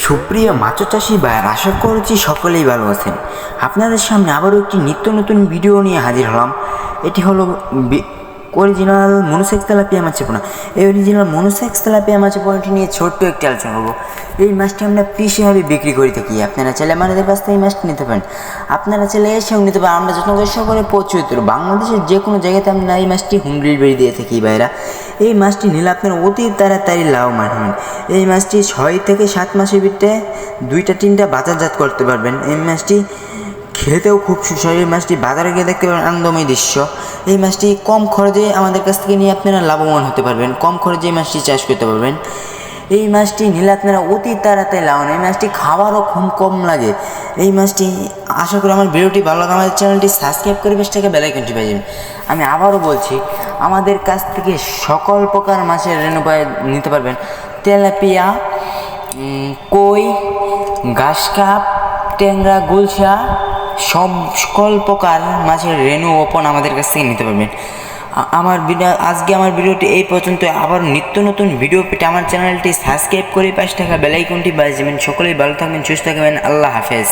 সুপ্রিয় মাছ চাষি ভাইয়ের, আশা করছি সকলেই ভালো আছেন। আপনাদের সামনে আবারও একটি নিত্য নতুন ভিডিও নিয়ে হাজির হলাম। এটি হলো অরিজিনাল মনোসেক্স তেলাপিয়া মাছের পোনা। এই অরিজিনাল মনোসেক্স তেলাপিয়া মাছের পোনাটি নিয়ে ছোট্ট একটি আলোচনা করবো। এই মাছটি আমরা পিসেভাবে বিক্রি করে থাকি। আপনারা চাইলে আমাদের কাছ থেকে এই মাছটি নিতে পারেন। আপনারা চাইলে এসেও নিতে পারেন। আমরা যত্ন করে সকলে পৌঁছে বাংলাদেশের যে কোনো জায়গাতে আমরা এই মাছটি হোম ডেলিভারি দিয়ে থাকি ভাইরা। এই মাছটি নিলে আপনারা অতি তাড়াতাড়ি লাভবান হবেন। এই মাছটি 6 থেকে 7 মাসের ভিতরে 2-3টা বাজারজাত করতে পারবেন। এই মাছটি খেতেও খুব সুস্বাদু। এই মাছটি বাজারে গিয়ে দেখতে পাবেন আনন্দময় দৃশ্য। এই মাছটি কম খরচে আমাদের কাছ থেকে নিয়ে আপনারা লাভবান হতে পারবেন। কম খরচে এই মাছটি চাষ করতে পারবেন। এই মাছটি নিলে আপনারা অতি তাড়াতাড়ি লাভবান। এই মাছটি খাবারও খুব কম লাগে। এই মাছটি আশা করি আমার ভিডিওটি ভালো লাগে। আমাদের চ্যানেলটি সাবস্ক্রাইব করে বেশ টাকা বেল আইকনটি পেয়ে যাবেন। আমি আবারও বলছি, আমাদের কাছ থেকে সকল প্রকার মাছের রেণু নিতে পারবেন। তেলাপিয়া, কই, ঘাসকাপ, ট্যাংরা, গুলশা, সকল প্রকার মাছের রেণু ওপন আমাদের কাছ থেকে নিতে পারবেন। আজকে আমার ভিডিওটি এই পর্যন্ত। আবার নিত্য নতুন ভিডিও পেতে আমার চ্যানেলটি সাবস্ক্রাইব করে 5 টাকা বেল আইকনটি বাজিয়ে দেবেন। সকলেই ভালো থাকবেন, সুস্থ থাকবেন। আল্লাহ হাফেজ।